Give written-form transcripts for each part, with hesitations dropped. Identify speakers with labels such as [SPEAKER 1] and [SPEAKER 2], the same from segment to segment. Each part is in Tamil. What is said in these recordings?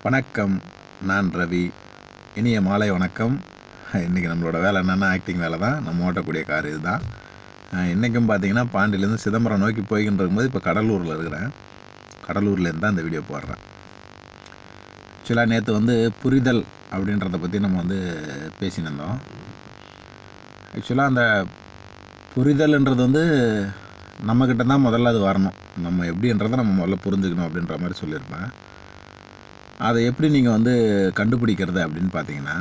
[SPEAKER 1] வணக்கம். நான் ரவி. இனிய மாலை வணக்கம். இன்றைக்கி நம்மளோட வேலை என்னென்னா ஆக்டிங் வேலை தான். நம்ம ஓட்டக்கூடிய கார் இது தான். இன்றைக்கும் பார்த்தீங்கன்னா பாண்டியிலேருந்து சிதம்பரம் நோக்கி போய்கிட்டு இருக்கும்போது இப்போ கடலூரில் இருக்கிறேன். கடலூர்லேருந்து தான் இந்த வீடியோ போடுறேன். ஆக்சுவலாக நேற்று புரிதல் அப்படின்றத பற்றி நம்ம பேசின்னு இருந்தோம். ஆக்சுவலாக அந்த புரிதல்ன்றது நம்மக்கிட்ட தான் முதல்ல அது வரணும். நம்ம எப்படின்றத நம்ம முதல்ல புரிஞ்சுக்கணும் அப்படின்ற மாதிரி சொல்லியிருப்பேன். அதை எப்படி நீங்கள் கண்டுபிடிக்கிறது அப்படின்னு பார்த்தீங்கன்னா,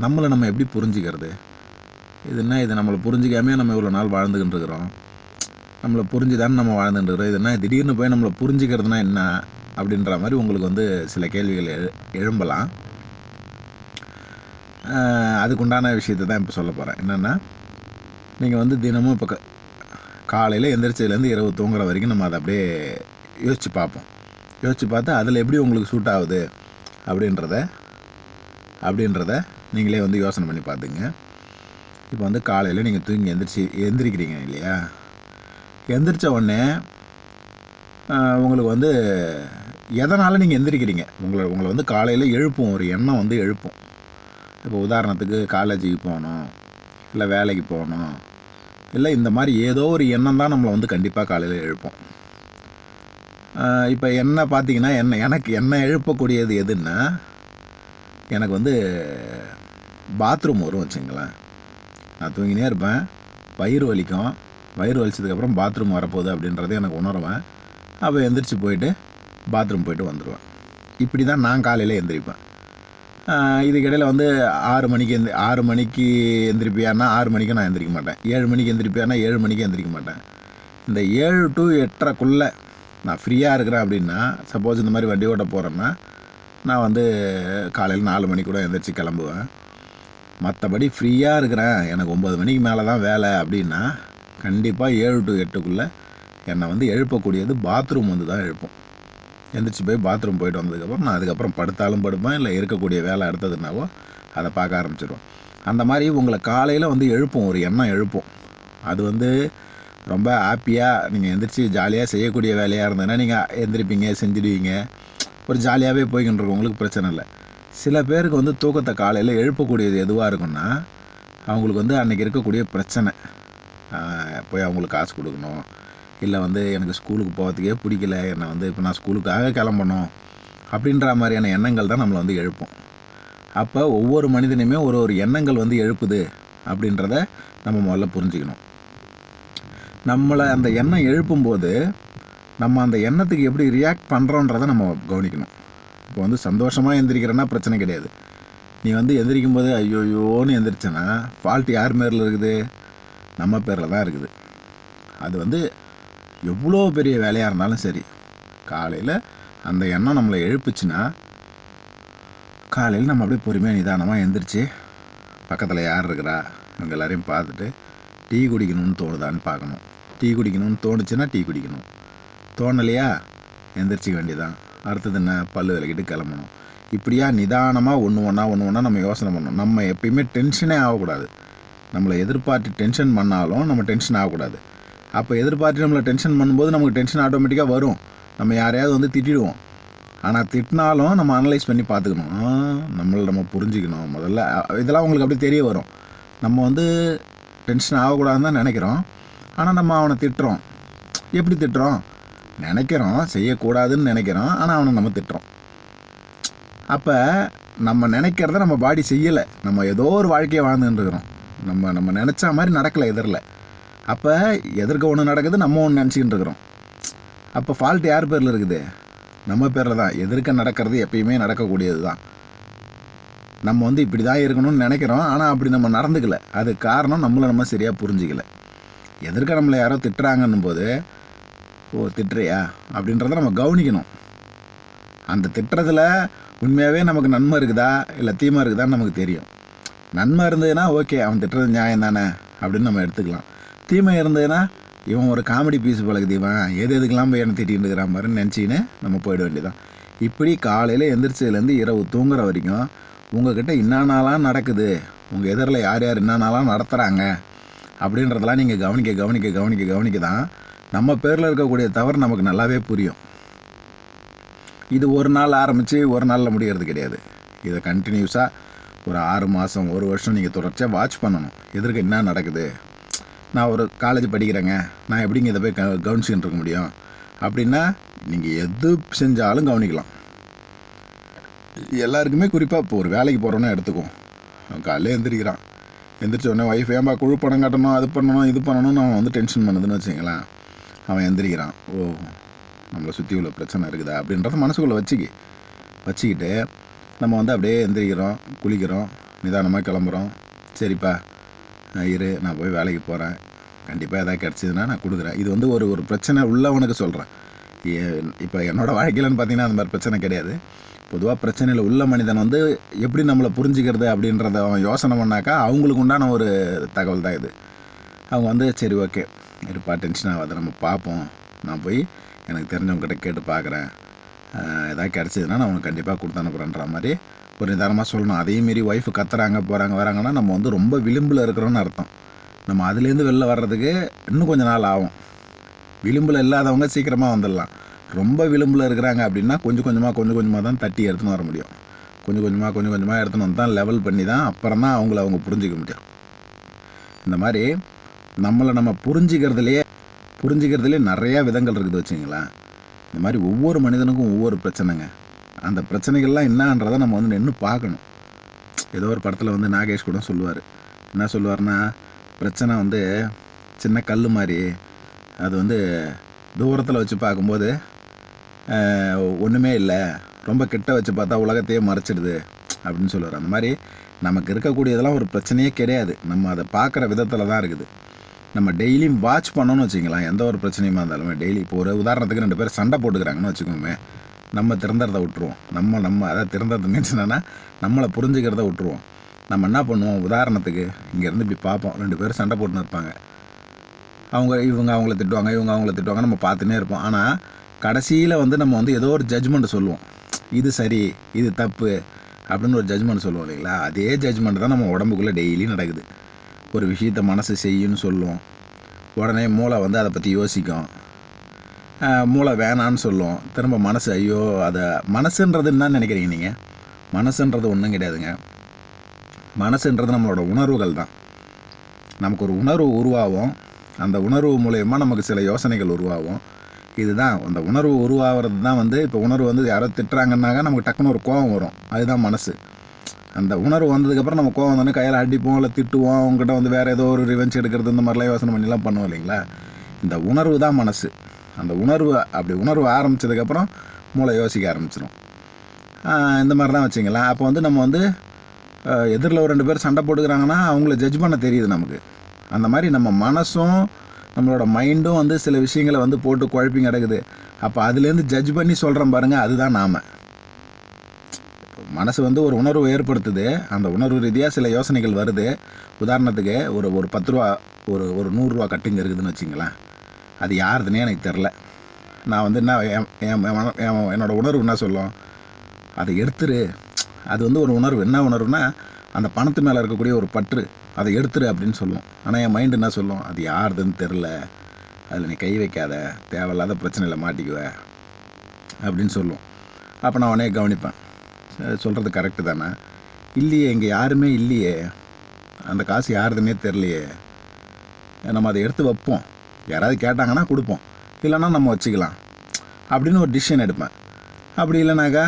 [SPEAKER 1] நம்ம எப்படி புரிஞ்சுக்கிறது? இது நம்மளை புரிஞ்சிக்காமே நம்ம இவ்வளோ நாள் வாழ்ந்துக்கிட்டு இருக்கிறோம். நம்மளை புரிஞ்சு தானே நம்ம வாழ்ந்துட்டு இருக்கிறோம். திடீர்னு போய் நம்மளை புரிஞ்சுக்கிறதுனா என்ன அப்படின்ற மாதிரி உங்களுக்கு சில கேள்விகள் எழும்பலாம். அதுக்குண்டான விஷயத்தை தான் இப்போ சொல்ல போகிறேன். என்னென்னா, நீங்கள் தினமும் இப்போ காலையில் எந்திரிச்சதுலேருந்து இரவு தூங்குற வரைக்கும் நம்ம அதை அப்படியே யோசித்து பார்ப்போம். யோசித்து பார்த்து அதில் எப்படி உங்களுக்கு சூட் ஆகுது அப்படின்றத நீங்களே யோசனை பண்ணி பார்த்துங்க. இப்போ காலையில் நீங்கள் தூங்கி எந்திரிக்கிறீங்க இல்லையா? எந்திரிச்ச உடனே உங்களுக்கு எதனால் நீங்கள் எந்திரிக்கிறீங்க? உங்களை காலையில் எழுப்பும் ஒரு எண்ணம் எழுப்பும். இப்போ உதாரணத்துக்கு காலேஜுக்கு போகணும், இல்லை வேலைக்கு போகணும், இல்லை இந்த மாதிரி ஏதோ ஒரு எண்ணம் தான் நம்மளை கண்டிப்பாக காலையில் எழுப்போம். இப்போ என்ன பார்த்தீங்கன்னா, என்ன எழுப்பக்கூடியது எதுன்னா, எனக்கு பாத்ரூம் வரும் வச்சுங்களேன். நான் தூங்கினே இருப்பேன், வயிறு வலிக்கும், வயிறு வலிச்சதுக்கப்புறம் பாத்ரூம் வரப்போகுது அப்படின்றத எனக்கு உணர்வேன். அப்போ எந்திரிச்சு போயிட்டு பாத்ரூம் போயிட்டு வந்துடுவேன். இப்படி தான் நான் காலையில் எந்திரிப்பேன். இதுக்கிடையில் 6 மணிக்கு எந்திரிப்பியானா 6 மணிக்கு நான் எந்திரிக்க மாட்டேன். 7 மணிக்கு எந்திரிப்பியானா 7 மணிக்கு எந்திரிக்க மாட்டேன். இந்த 7 to 8:30க்குள்ளே நான் ஃப்ரீயாக இருக்கிறேன் அப்படின்னா, சப்போஸ் இந்த மாதிரி வண்டி ஓட்ட போகிறேன்னா, நான் காலையில் 4 மணிக்கு கூட எந்திரிச்சு கிளம்புவேன். மற்றபடி ஃப்ரீயாக இருக்கிறேன், எனக்கு 9 மணிக்கு மேலே தான் வேலை அப்படின்னா, கண்டிப்பாக 7 to 8க்குள்ளே என்னை எழுப்பக்கூடியது பாத்ரூம் தான் எழுப்போம். எந்திரிச்சு போய் பாத்ரூம் போயிட்டு வந்ததுக்கப்புறம் நான் அதுக்கப்புறம் படுத்தாலும் படுப்பேன், இல்லை இருக்கக்கூடிய வேலை அடுத்ததுனாவோ அதை பார்க்க ஆரம்பிச்சிடுவோம். அந்த மாதிரி உங்களை காலையில் எழுப்போம், ஒரு எண்ணம் எழுப்போம். அது ரொம்ப ஹாப்பியாக நீங்கள் எந்திரிச்சு ஜாலியாக செய்யக்கூடிய வேலையாக இருந்ததுன்னா நீங்கள் எந்திரிப்பீங்க, செஞ்சுடுவீங்க, ஒரு ஜாலியாகவே போய்கிட்டு இருக்கும், உங்களுக்கு பிரச்சனை இல்லை. சில பேருக்கு தூக்கத்தை காலையில் எழுப்பக்கூடியது எதுவாக இருக்குன்னா, அவங்களுக்கு அன்றைக்கி இருக்கக்கூடிய பிரச்சனை, போய் அவங்களுக்கு காசு கொடுக்கணும், இல்லை எனக்கு ஸ்கூலுக்கு போகிறதுக்கே பிடிக்கல, என்னை இப்போ நான் ஸ்கூலுக்காக கிளம்பணும் அப்படின்ற மாதிரியான எண்ணங்கள் தான் நம்மளை எழுப்போம். அப்போ ஒவ்வொரு மனிதனையுமே ஒரு எண்ணங்கள் எழுப்புது அப்படின்றத நம்ம முதல்ல புரிஞ்சுக்கணும். நம்மளை அந்த எண்ணம் எழுப்பும்போது நம்ம அந்த எண்ணத்துக்கு எப்படி ரியாக்ட் பண்ணுறோன்றதை நம்ம கவனிக்கணும். இப்போ சந்தோஷமாக எந்திரிக்கிறேன்னா பிரச்சனை கிடையாது. நீ எந்திரிக்கும் போது ஐயோயோன்னு எந்திரிச்சேன்னா ஃபால்ட் யார் பேரில் இருக்குது? நம்ம பேரில் தான் இருக்குது. அது எவ்வளோ பெரிய வேலையாக இருந்தாலும் சரி, காலையில் அந்த எண்ணம் நம்மளை எழுப்புச்சுன்னா, காலையில் நம்ம அப்படியே பொறுமையாக நிதானமாக எந்திரிச்சு பக்கத்தில் யார் இருக்கிறா இவங்க எல்லாரையும் பார்த்துட்டு டீ குடிக்கணும்னு தோணுதான்னு பார்க்கணும். டீ குடிக்கணும்னு தோணுச்சுன்னா டீ குடிக்கணும், தோணலையா எந்திரிச்சிக்க வேண்டியதான். அடுத்தது என்ன, பல்லு விளக்கிட்டு கிளம்பணும். இப்படியா நிதானமாக ஒன்று ஒன்றா நம்ம யோசனை பண்ணணும். நம்ம எப்பயுமே டென்ஷனே ஆகக்கூடாது. நம்மளை எதிர்பார்த்து டென்ஷன் பண்ணாலும் நம்ம டென்ஷன் ஆகக்கூடாது. அப்போ எதிர்பார்த்து நம்மளை டென்ஷன் பண்ணும்போது நமக்கு டென்ஷன் ஆட்டோமேட்டிக்காக வரும். நம்ம யாரையாவது திட்டிடுவோம். ஆனால் திட்டினாலும் நம்ம அனலைஸ் பண்ணி பார்த்துக்கணும். நம்ம புரிஞ்சுக்கணும். முதல்ல இதெல்லாம் உங்களுக்கு அப்படியே தெரிய வரும். நம்ம டென்ஷன் ஆகக்கூடாதுன்னு தான் நினைக்கிறோம், ஆனால் நம்ம அவனை திட்டுறோம். எப்படி திட்டுறோம்? நினைக்கிறோம், செய்யக்கூடாதுன்னு நினைக்கிறோம், ஆனால் அவனை நம்ம திட்டுறோம். அப்போ நம்ம நினைக்கிறத நம்ம பாடி செய்யலை, நம்ம ஏதோ ஒரு வாழ்க்கையை வாழ்ந்துட்டுருக்குறோம். நம்ம நினச்சா மாதிரி நடக்கலை எதிரில். அப்போ எதிர்க்க ஒன்று நடக்குது, நம்ம ஒன்று நினச்சிக்கிட்டு இருக்கிறோம். அப்போ ஃபால்ட் யார் பேரில் இருக்குது? நம்ம பேரில் தான். எதிர்க்க நடக்கிறது எப்பயுமே நடக்கக்கூடியது தான். நம்ம இப்படி தான் இருக்கணும்னு நினைக்கிறோம், ஆனால் அப்படி நம்ம நடந்துக்கலை. அது காரணம் நம்ம சரியாக புரிஞ்சிக்கலை. எதிர்க்க நம்மளை யாரோ திட்டுறாங்கன்னும் போது, ஓ திட்டுறியா அப்படின்றத நம்ம கவனிக்கணும். அந்த திட்டுறதுல உண்மையாகவே நமக்கு நன்மை இருக்குதா இல்லை தீமை இருக்குதான்னு நமக்கு தெரியும். நன்மை இருந்ததுன்னா ஓகே, அவன் திட்டுறது நியாயம் தானே அப்படின்னு நம்ம எடுத்துக்கலாம். தீமை இருந்ததுன்னா இவன் ஒரு காமெடி பீஸ் பழகுது, இவன் எதுக்கெல்லாம் போய் என்ன திட்டின்னு இருக்கிற மாதிரி நினச்சின்னு நம்ம போயிட வேண்டியதான். இப்படி காலையில் எந்திரிச்சதுலேருந்து இரவு தூங்குற வரைக்கும் உங்கள்கிட்ட என்னென்னலாம் நடக்குது, உங்கள் எதிரில் யார் என்னென்னலாம் நடத்துகிறாங்க அப்படின்றதெல்லாம் நீங்கள் கவனிக்க தான் நம்ம பேரில் இருக்கக்கூடிய தவறு நமக்கு நல்லாவே புரியும். இது ஒரு நாள் ஆரம்பித்து ஒரு நாளில் முடிகிறது கிடையாது. இதை கண்டினியூஸாக ஒரு 6 மாதம் 1 வருஷம் நீங்கள் தொடர்ச்சியாக வாட்ச் பண்ணணும். எதிர்க்க என்ன நடக்குது. நான் ஒரு காலேஜ் படிக்கிறேங்க, நான் எப்படிங்க இதை போய் கவனிச்சுக்கிட்டு இருக்க முடியும் அப்படின்னா, நீங்கள் எது செஞ்சாலும் கவனிக்கலாம். எல்லாருக்குமே குறிப்பாக இப்போ ஒரு வேலைக்கு போகிறோன்னா எடுத்துக்குவோம். அவன் காலையில் எந்திரிக்கிறான், எந்திரிச்ச உடனே ஒய்ஃப் ஏன்பா குழு பணம் கட்டணும், அது பண்ணணும் இது பண்ணணும்னு அவன் வந்து டென்ஷன் பண்ணுதுன்னு வச்சுங்களேன். அவன் எந்திரிக்கிறான், ஓ நம்மளை சுற்றி உள்ள பிரச்சனை இருக்குதா அப்படின்றத மனசுக்குள்ளே வச்சுக்கிட்டு நம்ம வந்து அப்படியே எந்திரிக்கிறோம், குளிக்கிறோம், நிதானமாக கிளம்புறோம். சரிப்பா இரு, நான் போய் வேலைக்கு போகிறேன், கண்டிப்பாக எதாவது கிடச்சிதுன்னா நான் கொடுக்குறேன். இது வந்து ஒரு பிரச்சனை உள்ளவனுக்கு சொல்கிறேன். இப்போ என்னோடய வாழ்க்கையிலன்னு பார்த்தீங்கன்னா அந்த மாதிரி பிரச்சனை கிடையாது. பொதுவாக பிரச்சனையில் உள்ள மனிதன் வந்து எப்படி நம்மளை புரிஞ்சுக்கிறது அப்படின்றத அவன் யோசனை பண்ணாக்கா அவங்களுக்கு உண்டான ஒரு தகவல் தான் இது. அவங்க வந்து சரி ஓகே இருப்பா, டென்ஷன் ஆகாது, நம்ம பார்ப்போம், நான் போய் எனக்கு தெரிஞ்சவங்ககிட்ட கேட்டு பார்க்குறேன், எதாவது கிடச்சிதுன்னா நான் உனக்கு கண்டிப்பாக கொடுத்து அனுப்புகிறேன்ற மாதிரி ஒரு நிதானமாக சொல்லணும். அதையும் மீறி ஒய்ஃபு கத்துறாங்க போகிறாங்க வராங்கன்னா நம்ம வந்து ரொம்ப விளிம்பில் இருக்கிறோன்னு அர்த்தம். நம்ம அதுலேருந்து வெளில வர்றதுக்கு இன்னும் கொஞ்சம் நாள் ஆகும். விளிம்பில் இல்லாதவங்க சீக்கிரமாக வந்துடலாம். ரொம்ப விளிம்பில் இருக்கிறாங்க அப்படின்னா கொஞ்சம் கொஞ்சமாக தான் தட்டி எடுத்துன்னு வர முடியும். கொஞ்சம் கொஞ்சமாக எடுத்துன்னு வந்து தான் லெவல் பண்ணி தான் அப்புறம் தான் அவங்க புரிஞ்சிக்க முடியும். இந்த மாதிரி நம்மளை நம்ம புரிஞ்சிக்கிறதுலே நிறையா விதங்கள் இருக்குது வச்சுங்களேன். இந்த மாதிரி ஒவ்வொரு மனிதனுக்கும் ஒவ்வொரு பிரச்சனைங்க. அந்த பிரச்சனைகள்லாம் என்னன்றதை நம்ம வந்து நின்று பார்க்கணும். ஏதோ ஒரு படத்தில் வந்து நாகேஷ் கூட சொல்லுவார். என்ன சொல்லுவார்னா, பிரச்சனை வந்து சின்ன கல் மாதிரி, அது வந்து தூரத்தில் வச்சு பார்க்கும்போது ஒன்றுமே இல்லை, ரொம்ப கிட்ட வச்சு பார்த்தா உலகத்தையே மறைச்சிடுது அப்படின்னு சொல்லுவார். அந்த மாதிரி நமக்கு இருக்கக்கூடியதெல்லாம் ஒரு பிரச்சனையே கிடையாது, நம்ம அதை பார்க்குற விதத்தில் தான் இருக்குது. நம்ம டெய்லியும் வாட்ச் பண்ணோன்னு வச்சுக்கலாம். எந்த ஒரு பிரச்சனையுமா இருந்தாலுமே டெய்லி இப்போ ஒரு உதாரணத்துக்கு 2 பேர் சண்டை போட்டுக்கிறாங்கன்னு வச்சுக்கோமே, நம்ம திறந்தறதை விட்டுருவோம். நம்ம அதாவது திறந்தது மீன்ஸ் என்னென்னா நம்மளை புரிஞ்சுக்கிறத விட்டுருவோம். நம்ம என்ன பண்ணுவோம், உதாரணத்துக்கு இங்கேருந்து இப்படி பார்ப்போம், 2 பேரும் சண்டை போட்டுன்னு இருப்பாங்க. இவங்க அவங்கள திட்டுவாங்க, நம்ம பார்த்துன்னே இருப்போம். ஆனால் கடைசியில் வந்து நம்ம வந்து ஏதோ ஒரு ஜட்ஜ்மெண்ட் சொல்லுவோம், இது சரி இது தப்பு அப்படின்னு ஒரு ஜட்ஜ்மெண்ட் சொல்லுவோம் இல்லைங்களா. அதே ஜட்ஜ்மெண்ட் தான் நம்ம உடம்புக்குள்ளே டெய்லி நடக்குது. ஒரு விஷயத்தை மனசு செய்யுன்னு சொல்லும், உடனே மூளை வந்து அதை பற்றி யோசிக்கும், மூளை வேணான்னு சொல்லும், திரும்ப மனசு ஐயோ அதை மனசுன்றது என்ன நினைக்கிறீங்க நீங்கள்? மனசுன்றது ஒன்றும் கிடையாதுங்க. மனசுன்றது நம்மளோட உணர்வுகள் தான். நமக்கு ஒரு உணர்வு உருவாகும், அந்த உணர்வு மூலயமா நமக்கு சில யோசனைகள் உருவாகும். இதுதான் அந்த உணர்வு உருவாகிறது தான் வந்து இப்போ உணர்வு வந்து யாரோ திட்டுறாங்கன்னாக்க நமக்கு டக்குன்னு ஒரு கோபம் வரும், அதுதான் மனசு. அந்த உணர்வு வந்ததுக்கப்புறம் நம்ம கோவம் வந்தோடனே கையில் அடிப்போம், இல்லை திட்டுவோம், அவங்ககிட்ட வந்து வேறு ஏதோ ஒரு ரிவெஞ்ச் எடுக்கிறது இந்த மாதிரிலாம் யோசனை பண்ணிலாம் பண்ணுவோம் இல்லைங்களா. இந்த உணர்வு தான் மனசு. அந்த உணர்வு ஆரம்பித்ததுக்கப்புறம் மூளை யோசிக்க ஆரம்பிச்சிடும். இந்த மாதிரி தான் வச்சுங்களேன். அப்போ வந்து நம்ம வந்து எதிரில் ஒரு 2 பேர் சண்டை போட்டுக்கிறாங்கன்னா அவங்கள ஜட்ஜ் பண்ண தெரியுது நமக்கு. அந்த மாதிரி நம்ம மனசும் நம்மளோட மைண்டும் வந்து சில விஷயங்களை வந்து போட்டு குழப்பி கிடக்குது. அப்போ அதுலேருந்து ஜட்ஜ் பண்ணி சொல்கிறோம் பாருங்கள், அதுதான் நாம். மனசு வந்து ஒரு உணர்வு ஏற்படுத்துது, அந்த உணர்வு ரீதியாக சில யோசனைகள் வருது. உதாரணத்துக்கு ஒரு 10 ரூபா ஒரு 100 ரூபா கட்டிங் இருக்குதுன்னு வச்சுங்களேன். அது யாருதுன்னே எனக்கு தெரில. நான் வந்து என்னோடய உணர்வு என்ன சொல்லும், அதை எடுத்துரு. அது வந்து ஒரு உணர்வு. என்ன உணர்வுனா, அந்த பணத்து மேலே இருக்கக்கூடிய ஒரு பற்று, அதை எடுத்துரு அப்படின்னு சொல்லும். ஆனால் என் மைண்டு என்ன சொல்லும், அது யாருதுன்னு தெரில, அதில் நீ கை வைக்காத, தேவையில்லாத பிரச்சனையில் மாட்டிக்குவ அப்படின்னு சொல்லும். அப்போ நான் உடனே கவனிப்பேன், சொல்கிறது கரெக்டு தானே, இல்லையே இங்கே யாருமே இல்லையே, அந்த காசு யாருதுன்னே தெரிலையே, நம்ம அதை எடுத்து வைப்போம், யாராவது கேட்டாங்கன்னா கொடுப்போம், இல்லைன்னா நம்ம வச்சுக்கலாம் அப்படின்னு ஒரு டிசிஷன் எடுப்பேன். அப்படி இல்லைனாக்கா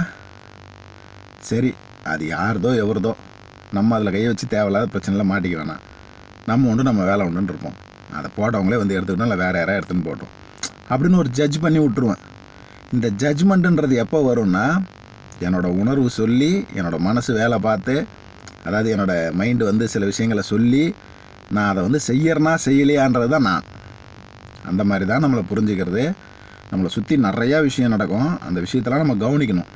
[SPEAKER 1] சரி அது யார்தோ எவர்தோ, நம்ம அதில் கையை வச்சு தேவையில்லாத பிரச்சனைலாம் மாட்டிக்க வேணாம், நம்ம உண்டு நம்ம வேலை உண்டுன்னு இருப்போம், அதை போட்டவங்களே வந்து எடுத்துக்கிட்டோம், இல்லை வேறு யாராவது எடுத்துன்னு போட்டோம் அப்படின்னு ஒரு ஜட்ஜ் பண்ணி விட்டுருவேன். இந்த ஜட்ஜ்மெண்ட்டுன்றது எப்போ வரும்னா, என்னோடய உணர்வு சொல்லி என்னோடய மனசு வேலை பார்த்து, அதாவது என்னோடய மைண்டு வந்து சில விஷயங்களை சொல்லி நான் அதை வந்து செய்யறனா செய்யலையான்றது தான் நான். அந்த மாதிரி தான் நம்மளை புரிஞ்சுக்கிறது. நம்மளை சுற்றி நிறையா விஷயம் நடக்கும், அந்த விஷயத்தெல்லாம் நம்ம கவனிக்கணும்.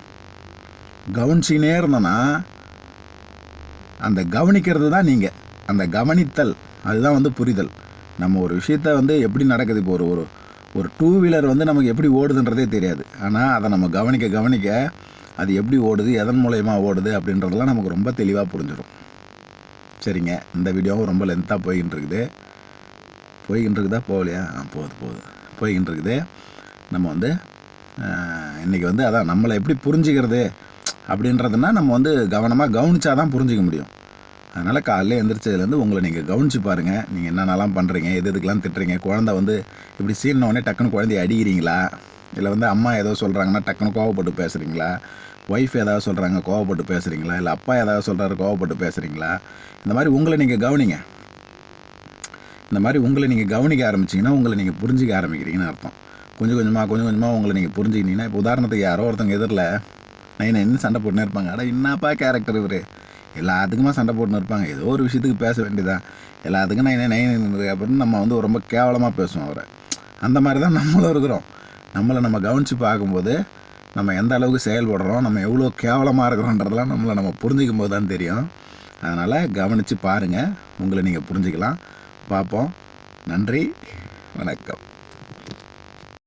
[SPEAKER 1] கவனிச்சினே இருந்தோன்னா அந்த கவனிக்கிறது தான் நீங்கள், அந்த கவனித்தல் அதுதான் வந்து புரிதல். நம்ம ஒரு விஷயத்த வந்து எப்படி நடக்குது, இப்போ ஒரு 2 வீலர் வந்து நமக்கு எப்படி ஓடுதுன்றதே தெரியாது, ஆனால் அதை நம்ம கவனிக்க அது எப்படி ஓடுது, எதன் மூலயமா ஓடுது அப்படின்றதெல்லாம் நமக்கு ரொம்ப தெளிவாக புரிஞ்சிடும். சரிங்க, இந்த வீடியோவும் ரொம்ப லென்த்தாக போய்கிட்டு இருக்குதா போகலையா? போகுது போய்கிட்டு இருக்குது. நம்ம வந்து இன்றைக்கி வந்து அதான் நம்மளை எப்படி புரிஞ்சுக்கிறது அப்படின்றதுனா நம்ம வந்து கவனமாக கவனித்தா தான் புரிஞ்சிக்க முடியும். அதனால் காலையில் எழுந்திரிச்சதுலேருந்து உங்களை நீங்கள் கவனித்து பாருங்கள். நீங்கள் என்னென்னலாம் பண்ணுறீங்க, எதுக்கெலாம் திட்டுறீங்க, குழந்தை வந்து இப்படி சீனோடனே டக்குன்னு குழந்தைய அடிக்கிறீங்களா, இல்லை வந்து அம்மா ஏதோ சொல்கிறாங்கன்னா டக்குன்னு கோவப்பட்டு பேசுகிறீங்களா, ஒய்ஃப் ஏதாவது சொல்கிறாங்க கோவப்பட்டு பேசுகிறீங்களா, இல்லை அப்பா ஏதாவது சொல்கிறாரு கோவப்பட்டு பேசுகிறீங்களா, இந்த மாதிரி உங்களை நீங்கள் கவனிங்க. இந்த மாதிரி உங்களை நீங்கள் கவனிக்க ஆரம்பிச்சிங்கன்னா உங்களை நீங்கள் புரிஞ்சிக்க ஆரம்பிக்கிறீங்கன்னு அர்த்தம். கொஞ்சம் கொஞ்சமாக உங்களை நீங்கள் புரிஞ்சுக்கிட்டீங்கன்னா, இப்போ உதாரணத்துக்கு யாரோ ஒருத்தவங்க எதிரில் என்ன சண்டை போட்டுனே இருப்பாங்க. என்னப்பா கேரக்டர் இவர், எல்லாத்துக்குமா சண்டை போட்டுன்னு இருப்பாங்க, ஏதோ ஒரு விஷயத்துக்கு பேச வேண்டியதான், எல்லாத்துக்கும் அப்படின்னு நம்ம வந்து ரொம்ப கேவலமாக பேசுவோம் அவரை. அந்த மாதிரி தான் நம்மளும் இருக்கிறோம். நம்மளை நம்ம கவனித்து பார்க்கும்போது நம்ம எந்த அளவுக்கு செயல்படுறோம், நம்ம எவ்வளோ கேவலமாக இருக்கிறோன்றதெல்லாம் நம்ம புரிஞ்சிக்கும் போது தான் தெரியும். அதனால் கவனித்து பாருங்கள், உங்களை நீங்கள் புரிஞ்சிக்கலாம். பார்ப்போம். நன்றி, வணக்கம்.